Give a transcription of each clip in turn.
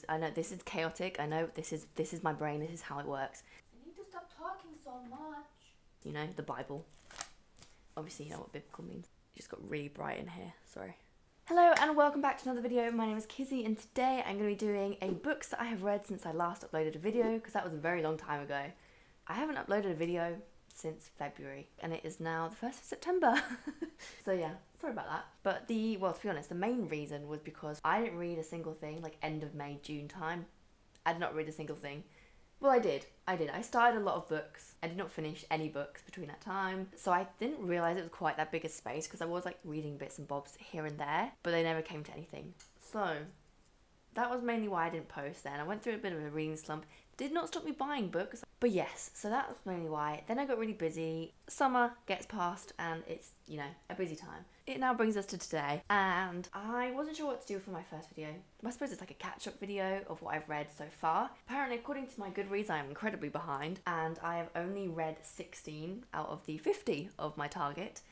I know this is chaotic. I know this is my brain. This is how it works. I need to stop talking so much. You know, the Bible. Obviously, you know what biblical means. It just got really bright in here. Sorry. Hello and welcome back to another video. My name is Kizzy and today I'm going to be doing a books that I have read since I last uploaded a video, because that was a very long time ago. I haven't uploaded a video since February and it is now the 1st of September. So yeah, sorry about that. But well, to be honest, the main reason was because I didn't read a single thing, like end of May, June time. I did not read a single thing. Well, I did. I started a lot of books. I did not finish any books between that time. So I didn't realise it was quite that big a space, because I was like reading bits and bobs here and there, but they never came to anything. So that was mainly why I didn't post then. I went through a bit of a reading slump. Did not stop me buying books. But yes, so that was mainly why. Then I got really busy. Summer gets past and it's, you know, a busy time. It now brings us to today, and I wasn't sure what to do for my first video. I suppose it's like a catch-up video of what I've read so far. Apparently, according to my Goodreads, I am incredibly behind, and I have only read 16 out of the 50 of my target.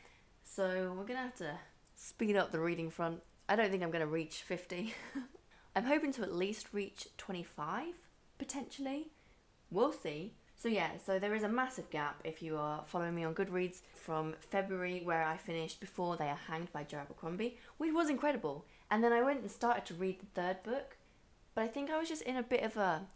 So we're gonna have to speed up the reading front. I don't think I'm gonna reach 50. I'm hoping to at least reach 25, potentially. We'll see. So yeah, so there is a massive gap if you are following me on Goodreads from February, where I finished Before They Are Hanged by Joe Abercrombie, which was incredible. And then I went and started to read the third book, but I think I was just in a bit of a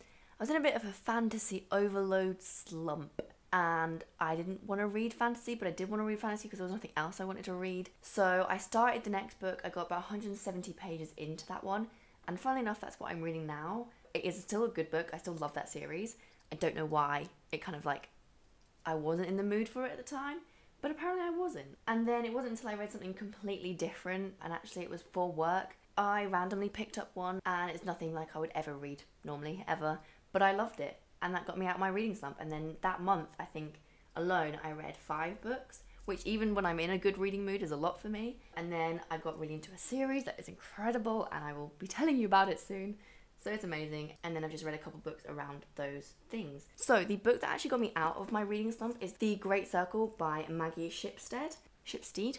fantasy overload slump. And I didn't want to read fantasy, but I did want to read fantasy because there was nothing else I wanted to read. So I started the next book. I got about 170 pages into that one. And funnily enough, that's what I'm reading now. It is still a good book. I still love that series. I don't know why. It kind of like, I wasn't in the mood for it at the time, but apparently I wasn't. And then it wasn't until I read something completely different, and actually it was for work. I randomly picked up one, and it's nothing like I would ever read normally, ever, but I loved it. And that got me out of my reading slump. And then that month, I think, alone, I read 5 books, which even when I'm in a good reading mood is a lot for me. And then I got really into a series that is incredible, and I will be telling you about it soon. So it's amazing. And then I've just read a couple books around those things. So the book that actually got me out of my reading slump is The Great Circle by Maggie Shipstead. Shipstead?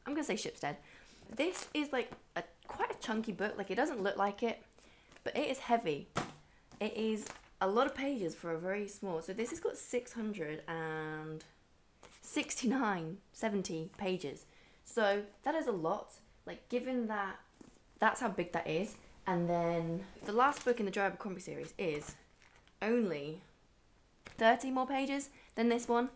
I'm gonna say Shipstead. This is like quite a chunky book. Like, it doesn't look like it, but it is heavy. It is a lot of pages for a very small. So this has got 70 pages. So that is a lot. Like, given that that's how big that is. And then the last book in the Joe Abercrombie series is only 30 more pages than this one.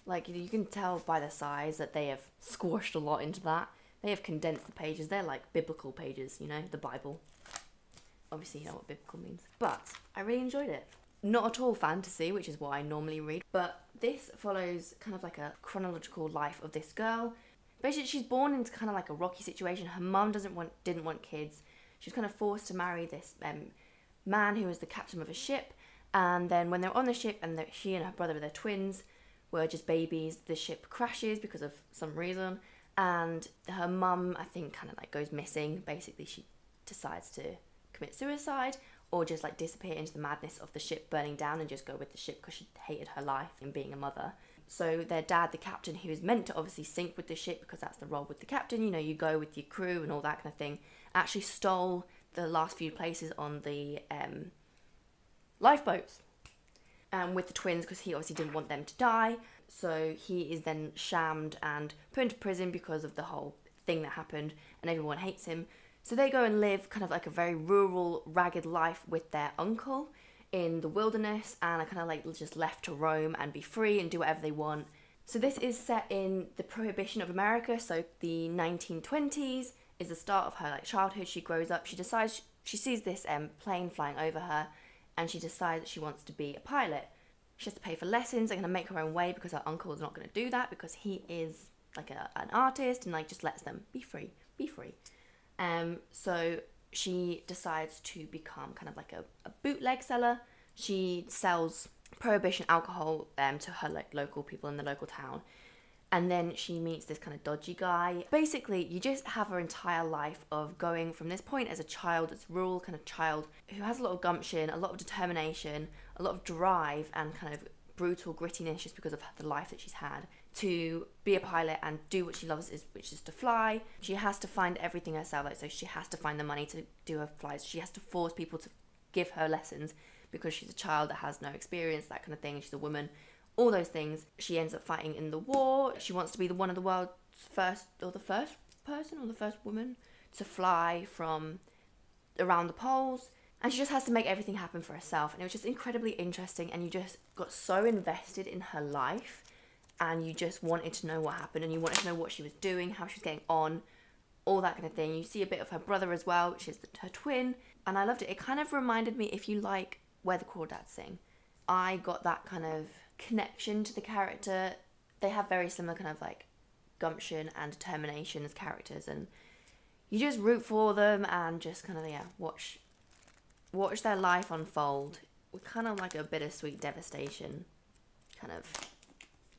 Like, you can tell by the size that they have squashed a lot into that. They have condensed the pages. They're like biblical pages, you know, the Bible. Obviously, you know what biblical means. But I really enjoyed it. Not at all fantasy, which is what I normally read. But this follows kind of like a chronological life of this girl. Basically, she's born into kind of like a rocky situation. Her mum didn't want kids. She was kind of forced to marry this man who was the captain of a ship. And then when they're on the ship, and she and her brother, their twins, were just babies, the ship crashes because of some reason. And her mum, I think, kind of like goes missing. Basically, she decides to commit suicide or just like disappear into the madness of the ship burning down and just go with the ship because she hated her life in being a mother. So their dad, the captain, who is meant to obviously sink with the ship because that's the role with the captain, you know, you go with your crew and all that kind of thing, actually stole the last few places on the lifeboats with the twins because he obviously didn't want them to die. So he is then shammed and put into prison because of the whole thing that happened, and everyone hates him. So they go and live kind of like a very rural, ragged life with their uncle in the wilderness, and are kind of like just left to roam and be free and do whatever they want. So this is set in the Prohibition of America, so the 1920s is the start of her like childhood. She grows up, she sees this plane flying over her, and she decides that she wants to be a pilot. She has to pay for lessons. They're going to make her own way because her uncle is not going to do that because he is like an artist and like just lets them be free. So she decides to become kind of like a bootleg seller. She sells prohibition alcohol to her like local people in the local town. And then she meets this kind of dodgy guy. Basically, you just have her entire life of going from this point as a child, this rural kind of child who has a lot of gumption, a lot of determination, a lot of drive and kind of brutal grittiness just because of the life that she's had, to be a pilot and do what she loves, which is to fly. She has to find everything herself, like, so she has to find the money to do her flights. She has to force people to give her lessons because she's a child that has no experience, that kind of thing. She's a woman, all those things. She ends up fighting in the war. She wants to be one of the world's first woman to fly from around the poles, and she just has to make everything happen for herself. And it was just incredibly interesting, and you just got so invested in her life, and you just wanted to know what happened, and you wanted to know what she was doing, how she was getting on, all that kind of thing. You see a bit of her brother as well, which is her twin, and I loved it. It kind of reminded me, if you like Where the Crawdads Sing, I got that kind of connection to the character. They have very similar kind of like gumption and determination as characters, and you just root for them and just kind of, yeah, watch their life unfold with kind of like a bittersweet devastation kind of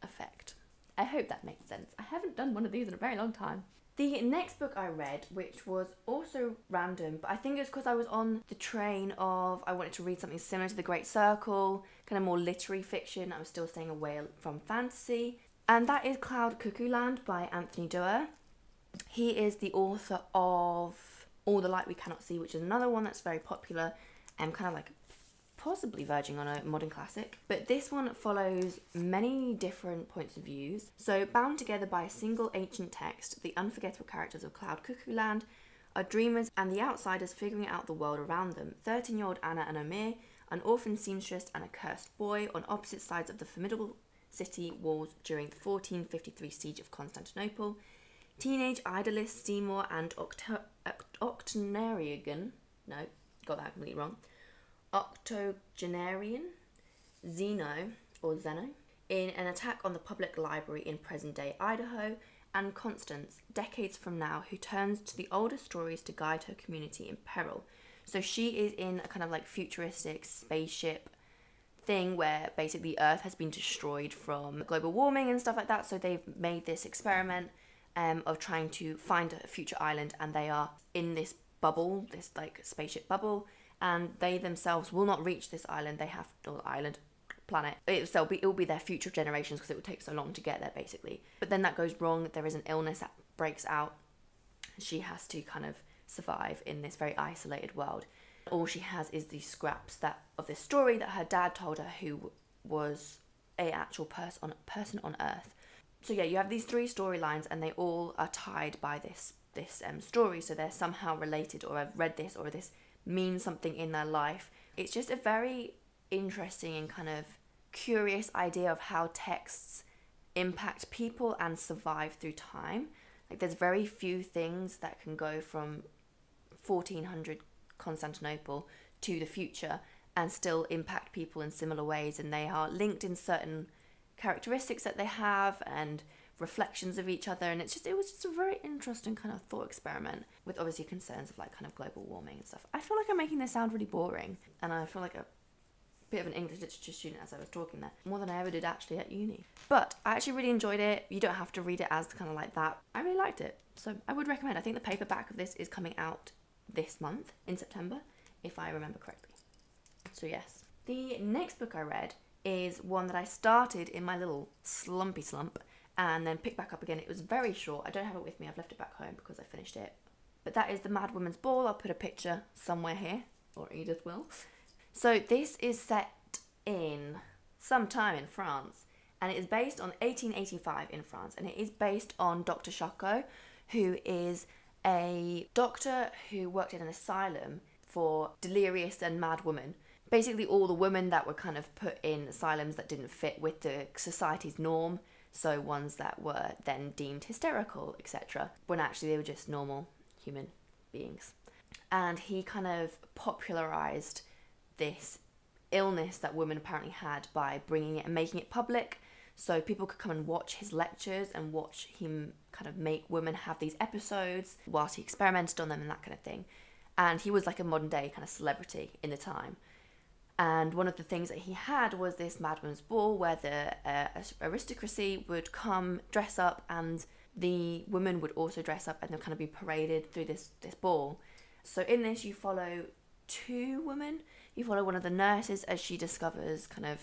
effect. I hope that makes sense. I haven't done one of these in a very long time. The next book I read, which was also random, but I think it's because I was on the train of I wanted to read something similar to The Great Circle, kind of more literary fiction. I was still staying away from fantasy. And that is Cloud Cuckoo Land by Anthony Doerr. He is the author of All the Light We Cannot See, which is another one that's very popular and kind of like possibly verging on a modern classic. But this one follows many different points of views. So bound together by a single ancient text, the unforgettable characters of Cloud Cuckoo Land are dreamers and the outsiders figuring out the world around them. 13-year-old Anna and Omir, an orphan seamstress and a cursed boy, on opposite sides of the formidable city walls during the 1453 siege of Constantinople. Teenage idolist Seymour and octogenarian, no, got that completely wrong, octogenarian Zeno, in an attack on the public library in present-day Idaho, and Constance, decades from now, who turns to the older stories to guide her community in peril. So she is in a kind of like futuristic spaceship thing where basically Earth has been destroyed from global warming and stuff like that. So they've made this experiment of trying to find a future island, and they are in this bubble, this like spaceship bubble, and they themselves will not reach this island. They have, or planet. It will be their future generations because it would take so long to get there, basically. But then that goes wrong. There is an illness that breaks out. She has to kind of survive in this very isolated world. All she has is these scraps of this story that her dad told her, who was a actual person on Earth. So yeah, you have these three storylines, and they all are tied by this story. So they're somehow related, or I've read this, or this means something in their life. It's just a very interesting and kind of curious idea of how texts impact people and survive through time. Like, there's very few things that can go from 1400 Constantinople to the future and still impact people in similar ways, and they are linked in certain characteristics that they have and reflections of each other. And it was just a very interesting kind of thought experiment with obviously concerns of like kind of global warming and stuff. I feel like I'm making this sound really boring, and I feel like a bit of an English literature student as I was talking there, more than I ever did actually at uni. But I actually really enjoyed it. You don't have to read it as kind of like that. I really liked it, so I would recommend. I think the paperback of this is coming out this month in September, if I remember correctly. So yes. The next book I read is one that I started in my little slumpy slump and then picked back up again. It was very short. I don't have it with me. I've left it back home because I finished it. But that is The Mad Woman's Ball. I'll put a picture somewhere here, or Edith will. So this is set in some time in France, and it is based on 1885 in France, and it is based on Dr. Charcot, who is a doctor who worked in an asylum for delirious and mad women. Basically all the women that were kind of put in asylums that didn't fit with the society's norm, so ones that were then deemed hysterical, etc., when actually they were just normal human beings. And he kind of popularized this illness that women apparently had by bringing it and making it public, so people could come and watch his lectures and watch him kind of make women have these episodes whilst he experimented on them and that kind of thing. And he was like a modern day kind of celebrity in the time. And one of the things that he had was this Madwoman's Ball, where the aristocracy would come, dress up, and the women would also dress up, and they'll kind of be paraded through this ball. So in this you follow two women. You follow one of the nurses as she discovers kind of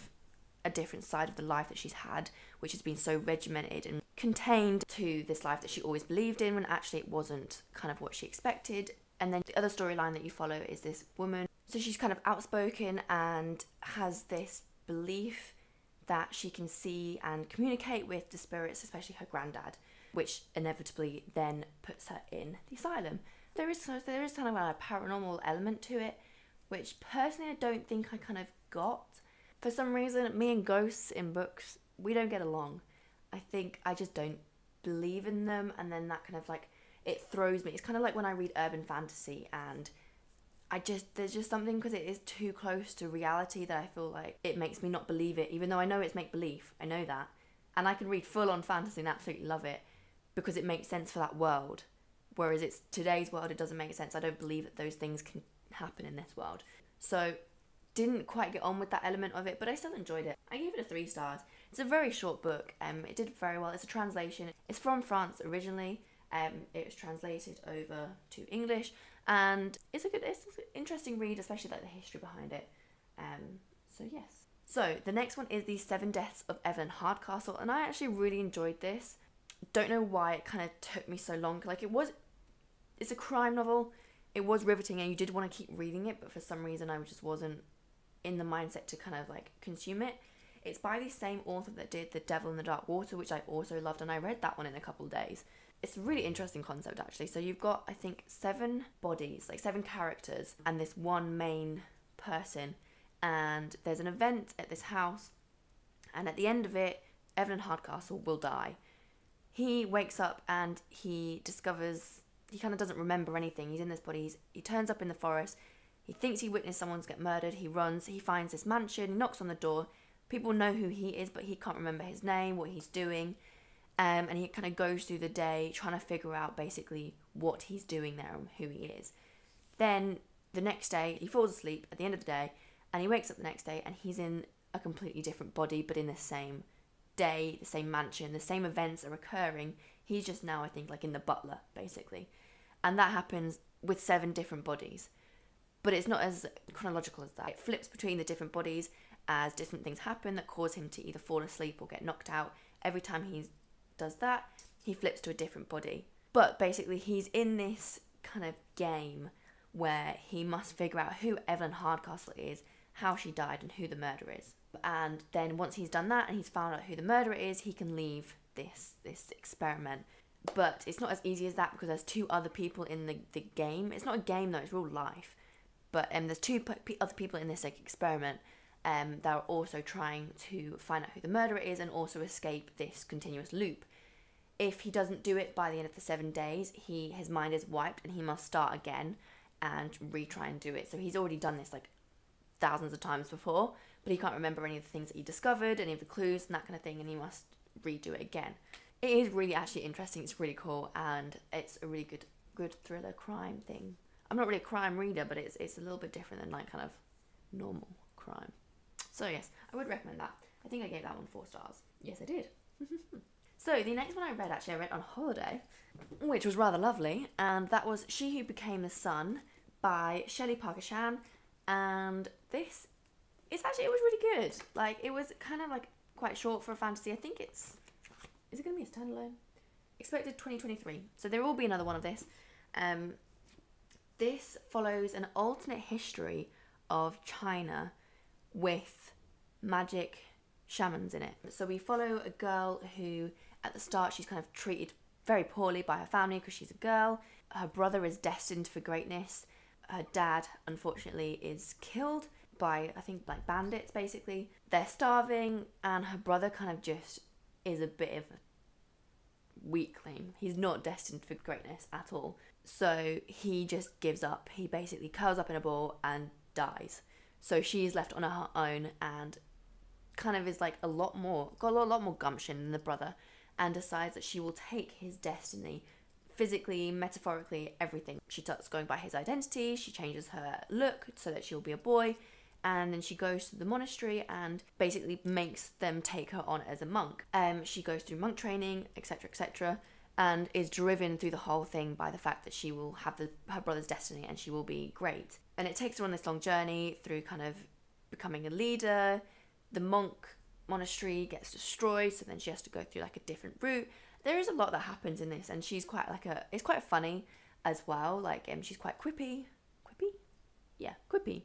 a different side of the life that she's had, which has been so regimented and contained to this life that she always believed in, when actually it wasn't kind of what she expected. And then the other storyline that you follow is this woman. So she's kind of outspoken and has this belief that she can see and communicate with the spirits, especially her granddad, which inevitably then puts her in the asylum. There is kind of a paranormal element to it, which personally I don't think I kind of got. For some reason, me and ghosts in books, we don't get along. I think I just don't believe in them, and then that kind of like, it throws me. It's kind of like when I read urban fantasy, and there's just something, because it is too close to reality, that I feel like it makes me not believe it, even though I know it's make-believe. I know that. And I can read full-on fantasy and absolutely love it, because it makes sense for that world. Whereas it's today's world, it doesn't make sense. I don't believe that those things can happen in this world. So didn't quite get on with that element of it, but I still enjoyed it. I gave it a 3 stars. It's a very short book. It did very well. It's a translation. It's from France originally. It was translated over to English, and it's an interesting read, especially like the history behind it. So yes. So the next one is The 7 Deaths of Evelyn Hardcastle, and I actually really enjoyed this. Don't know why it kind of took me so long. Like, it's a crime novel. It was riveting and you did want to keep reading it, but for some reason I just wasn't in the mindset to kind of like consume it. It's by the same author that did The Devil in the Dark Water, which I also loved, and I read that one in a couple of days. It's a really interesting concept actually. So you've got, I think, 7 bodies, like 7 characters, and this one main person, and there's an event at this house, and at the end of it, Evelyn Hardcastle will die. He wakes up and he discovers he kind of doesn't remember anything. He's in this body. He turns up in the forest. He thinks he witnessed someone get murdered. He runs. He finds this mansion. He knocks on the door. People know who he is, but he can't remember his name, what he's doing. And he kind of goes through the day trying to figure out basically what he's doing there and who he is. Then the next day, he falls asleep at the end of the day, and he wakes up the next day and he's in a completely different body, but in the same day, the same mansion, the same events are occurring. He's just now, I think, like in the butler, basically. And that happens with 7 different bodies. But it's not as chronological as that. It flips between the different bodies as different things happen that cause him to either fall asleep or get knocked out. Every time he does that, he flips to a different body. But basically, he's in this kind of game where he must figure out who Evelyn Hardcastle is, how she died, and who the murderer is. And then once he's done that and he's found out who the murderer is, he can leave this experiment. But it's not as easy as that, because there's 2 other people in the game. It's not a game though, it's real life. But there's 2 other people in this like experiment that are also trying to find out who the murderer is and also escape this continuous loop. If he doesn't do it by the end of the 7 days, his mind is wiped and he must start again and retry and do it. So he's already done this like thousands of times before, but he can't remember any of the things that he discovered, any of the clues and that kind of thing, and he must redo it again. It is really actually interesting. It's really cool, and it's a really good thriller crime thing. I'm not really a crime reader, but it's a little bit different than like kind of normal crime. So yes, I would recommend that. I think I gave that one 4 stars. Yes, I did. So the next one I read on holiday, which was rather lovely, and that was She Who Became the Sun by Shelley Parker Shan. And it was really good. Like, it was kind of like quite short for a fantasy. I think is it going to be a standalone? Expected 2023. So there will be another one of this. This follows an alternate history of China with magic shamans in it. So we follow a girl who, at the start, she's kind of treated very poorly by her family because she's a girl. Her brother is destined for greatness. Her dad, unfortunately, is killed by, I think, like bandits, basically. They're starving, and her brother kind of just is a bit of a weakling. He's not destined for greatness at all. So he just gives up. He basically curls up in a ball and dies. So she's left on her own and kind of is like got a lot more gumption than the brother, and decides that she will take his destiny, physically, metaphorically, everything. She starts going by his identity. She changes her look so that she'll be a boy, and then she goes to the monastery and basically makes them take her on as a monk. She goes through monk training, etc., etc., and is driven through the whole thing by the fact that she will have her brother's destiny and she will be great. And it takes her on this long journey through kind of becoming a leader. The monk monastery gets destroyed, so then she has to go through like a different route. There is a lot that happens in this, and she's quite like it's quite funny as well. Like she's quite quippy. Yeah, quippy.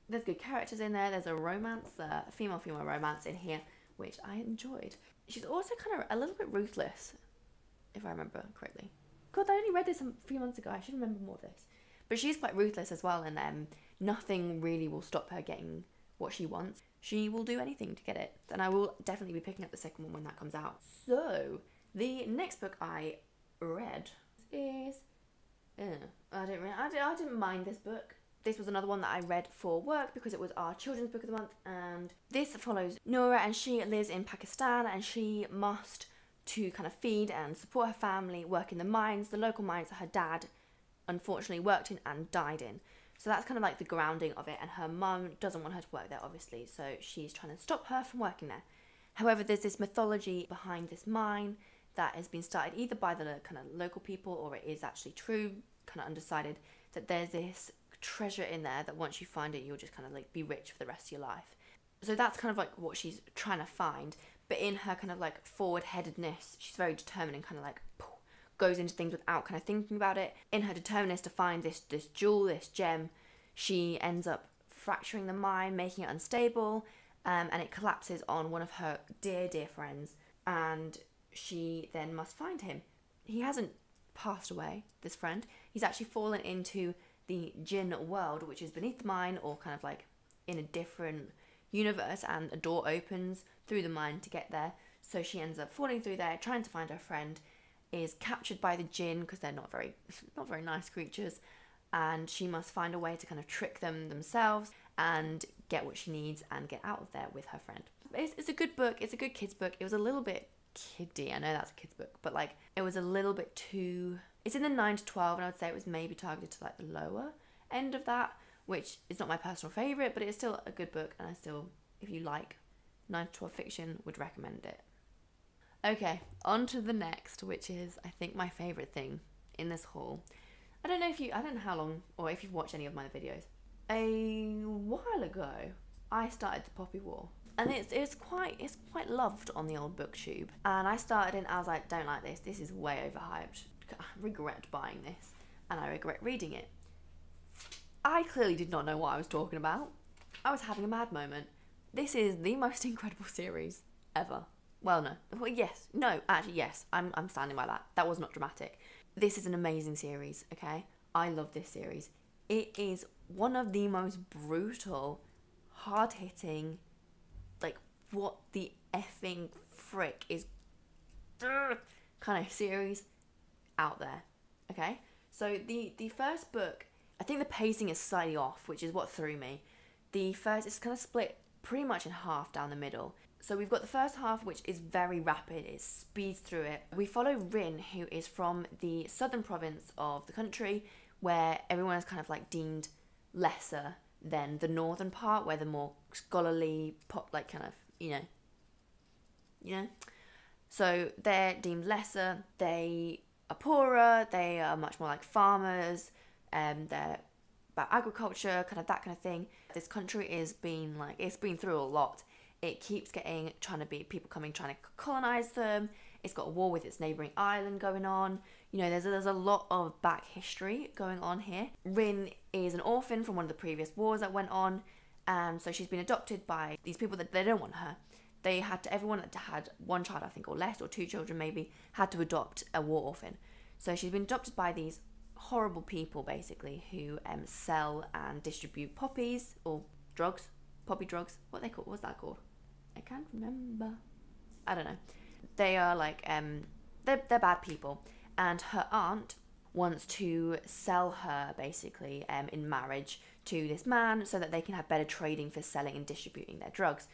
There's good characters in there. There's a romance, female romance in here, which I enjoyed. She's also kind of a little bit ruthless, if I remember correctly. God, I only read this a few months ago. I should remember more of this. But she's quite ruthless as well, and nothing really will stop her getting what she wants. She will do anything to get it. And I will definitely be picking up the second one when that comes out. So, the next book I read is... I didn't mind this book. This was another one that I read for work because it was our children's book of the month, and this follows Noura, and she lives in Pakistan, and she must, to kind of feed and support her family, work in the mines, the local mines that her dad unfortunately worked in and died in. So that's kind of like the grounding of it, and her mum doesn't want her to work there, obviously, so she's trying to stop her from working there. However, there's this mythology behind this mine that has been started either by the kind of local people, or it is actually true, kind of undecided, that there's this treasure in there that once you find it, you'll just kind of like be rich for the rest of your life. So that's kind of like what she's trying to find, but in her kind of like forward-headedness, she's very determined and kind of like goes into things without kind of thinking about it. In her determinedness to find this jewel, this gem, she ends up fracturing the mine, making it unstable, and it collapses on one of her dear friends, and she then must find him. He hasn't passed away, this friend. He's actually fallen into the Jinn world, which is beneath the mine, or kind of like in a different universe, and a door opens through the mine to get there. So she ends up falling through there, trying to find her friend, is captured by the Jinn because they're not very nice creatures, and she must find a way to kind of trick them themselves and get what she needs and get out of there with her friend. It's a good book. It's a good kids book. It was a little bit kiddie. I know that's a kids book, but like it was a little bit too... It's in the 9 to 12, and I would say it was maybe targeted to like the lower end of that, which is not my personal favourite, but it's still a good book, and I still, if you like 9 to 12 fiction, would recommend it. Okay, on to the next, which is, I think, my favourite thing in this haul. I don't know how long, or if you've watched any of my videos. A while ago, I started the Poppy War, and it's quite loved on the old Booktube. And I started and I was like, don't like this. This is way overhyped. I regret buying this, and I regret reading it. I clearly did not know what I was talking about. I was having a mad moment. This is the most incredible series ever. Well, no. Well, yes. No, actually, yes. I'm standing by that. That was not dramatic. This is an amazing series, okay? I love this series. It is one of the most brutal, hard-hitting, like, what the effing frick is kind of series out there, okay? So the first book, I think the pacing is slightly off, which is what threw me. The first is kind of split pretty much in half down the middle. So we've got the first half, which is very rapid. It speeds through it. We follow Rin, who is from the southern province of the country, where everyone is kind of like deemed lesser than the northern part, where the more scholarly pop, like kind of, you know. So they're deemed lesser. They are poorer. They are much more like farmers. They're about agriculture, kind of that kind of thing. This country is being like, it's been through a lot. It keeps trying to be people trying to colonize them. It's got a war with its neighboring island going on. You know, there's a lot of back history going on here. Rin is an orphan from one of the previous wars that went on, and so she's been adopted by these people that they don't want her. Everyone that had one child, I think, or less, or 2 children maybe, had to adopt a war orphan. So she's been adopted by these horrible people, basically, who sell and distribute poppies or drugs, poppy drugs. What's that called? I can't remember. I don't know. They are like they're bad people, and her aunt wants to sell her basically in marriage to this man so that they can have better trading for selling and distributing their drugs.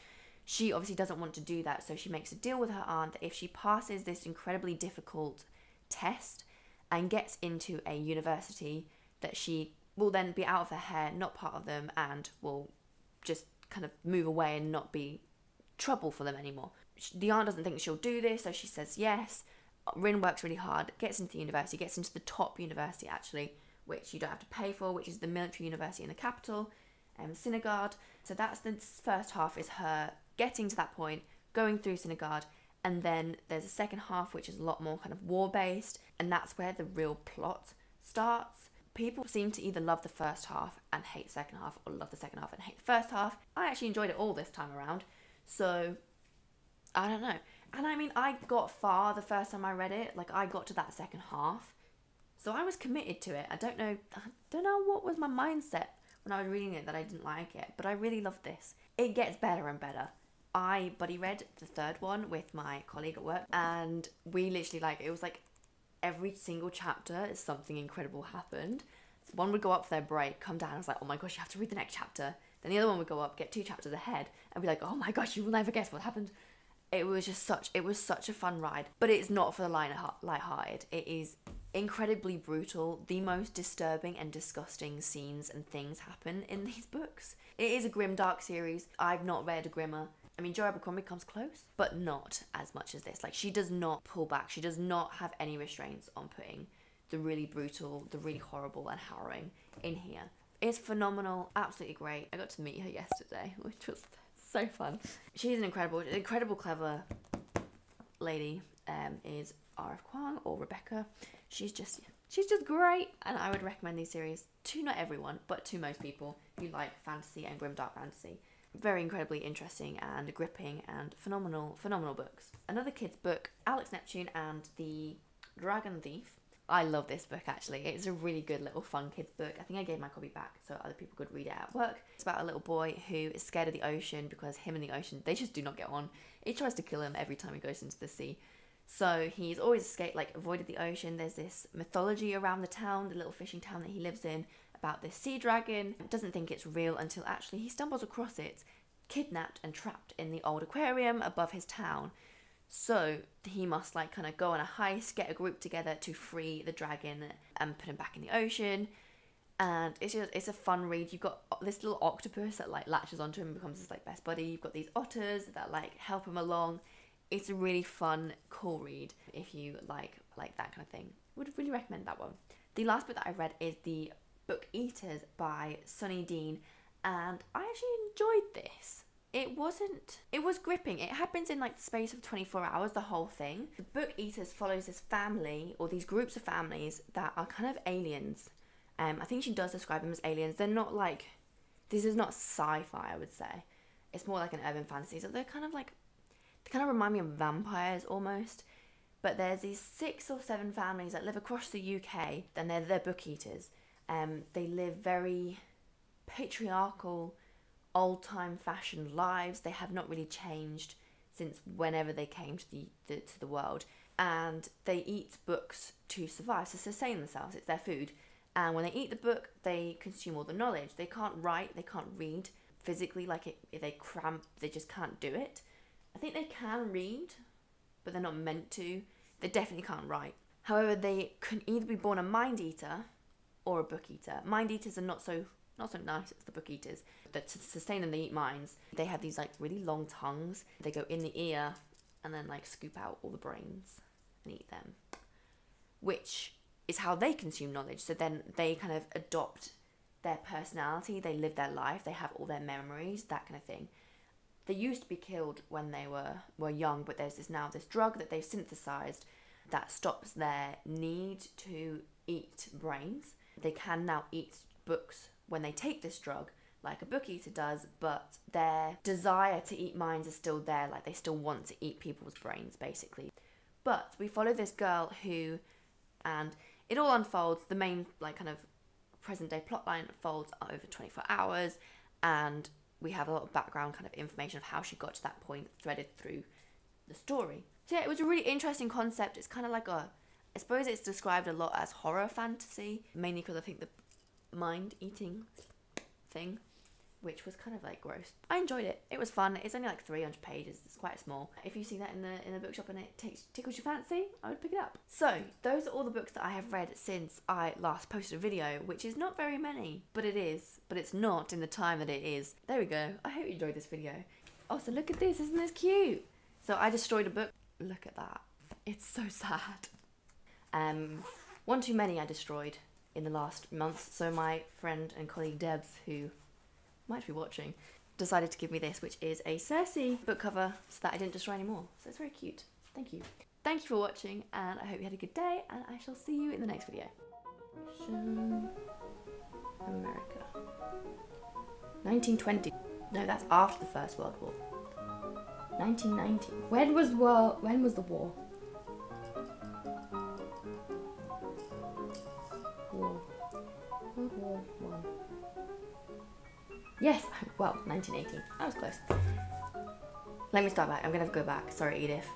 She obviously doesn't want to do that, so she makes a deal with her aunt that if she passes this incredibly difficult test and gets into a university, that she will then be out of their hair, not part of them, and will just kind of move away and not be trouble for them anymore. The aunt doesn't think she'll do this, so she says yes. Rin works really hard, gets into the university, gets into the top university actually, which you don't have to pay for, which is the military university in the capital, Sinagard. So that's the first half, is her getting to that point, going through Synagard, and then there's a second half which is a lot more kind of war-based, and that's where the real plot starts. People seem to either love the first half and hate the second half, or love the second half and hate the first half. I actually enjoyed it all this time around, so I don't know. And I mean, I got far the first time I read it, like I got to that second half, so I was committed to it. I don't know what was my mindset when I was reading it that I didn't like it, but I really loved this. It gets better and better. I buddy read the third one with my colleague at work, and we literally, like, it was like every single chapter something incredible happened. One would go up for their break, come down, I was like, oh my gosh, you have to read the next chapter. Then the other one would go up, get 2 chapters ahead, and be like, oh my gosh, you will never guess what happened. It was such a fun ride, but it's not for the light-hearted. It is incredibly brutal. The most disturbing and disgusting scenes and things happen in these books. It is a grim, dark series. I've not read a grimmer. I mean, Joe Abercrombie comes close, but not as much as this. Like, she does not pull back. She does not have any restraints on putting the really brutal, the really horrible and harrowing in here. It's phenomenal, absolutely great. I got to meet her yesterday, which was so fun. She's an incredible, clever lady. Is R.F. Kuang or Rebecca. She's just great, and I would recommend these series to not everyone, but to most people who like fantasy and grimdark fantasy. Very incredibly interesting and gripping and phenomenal books. Another kid's book, Alex Neptune and the Dragon Thief. I love this book, actually. It's a really good little fun kid's book. I think I gave my copy back so other people could read it at work. It's about a little boy who is scared of the ocean because him and the ocean, they just do not get on. It tries to kill him every time he goes into the sea. So he's always avoided the ocean. There's this mythology around the town, the little fishing town that he lives in, about this sea dragon. Doesn't think it's real until actually he stumbles across it, kidnapped and trapped in the old aquarium above his town. So he must kind of go on a heist, get a group together to free the dragon and put him back in the ocean. And it's a fun read. You've got this little octopus that latches onto him and becomes his best buddy. You've got these otters that help him along. It's a really fun, cool read if you like that kind of thing. Would really recommend that one. The last book that I read is The Book Eaters by Sunny Dean, and I actually enjoyed this. It was gripping. It happens in the space of 24 hours, the whole thing. The Book Eaters follows this family, or these groups of families that are kind of aliens. I think she does describe them as aliens. They're not this is not sci-fi, I would say. It's more like an urban fantasy. So they're kind of remind me of vampires almost. But there's these 6 or 7 families that live across the UK, and they're book eaters. They live very patriarchal, old-time fashioned lives. They have not really changed since whenever they came to the world. And they eat books to survive, to sustain themselves. It's their food. And when they eat the book, they consume all the knowledge. They can't write, they can't read physically. If they cramp, they just can't do it. I think they can read, but they're not meant to. They definitely can't write. However, they can either be born a mind eater or a book eater. Mind eaters are not so nice as the book eaters. But to sustain them, they eat minds. They have these really long tongues. They go in the ear and then scoop out all the brains and eat them, which is how they consume knowledge. So then they kind of adopt their personality. They live their life. They have all their memories, that kind of thing. They used to be killed when they were young, but there's this drug that they've synthesized that stops their need to eat brains. They can now eat books when they take this drug, like a book eater does, but their desire to eat minds is still there. They still want to eat people's brains, basically. But we follow this girl who, and it all unfolds. The main kind of present day plotline unfolds over 24 hours, and we have a lot of background kind of information of how she got to that point threaded through the story. So yeah, it was a really interesting concept. It's kind of I suppose it's described a lot as horror fantasy, mainly because I think the mind eating thing, which was kind of gross. I enjoyed it. It was fun. It's only 300 pages. It's quite small. If you see that in the bookshop and it tickles your fancy, I would pick it up. So those are all the books that I have read since I last posted a video, which is not very many, but it is. But it's not in the time that it is. There we go. I hope you enjoyed this video. Oh, so look at this. Isn't this cute? So I destroyed a book. Look at that. It's so sad. One too many I destroyed in the last month. So my friend and colleague Debs, who might be watching, decided to give me this, which is a Cersei book cover so that I didn't destroy any more. So it's very cute. Thank you. Thank you for watching, and I hope you had a good day, and I shall see you in the next video. America. 1920. No, that's after the First World War. 1990. When was the war? World War One. Yes, well, 1918. I was close. Let me start back. I'm gonna go back. Sorry, Edith.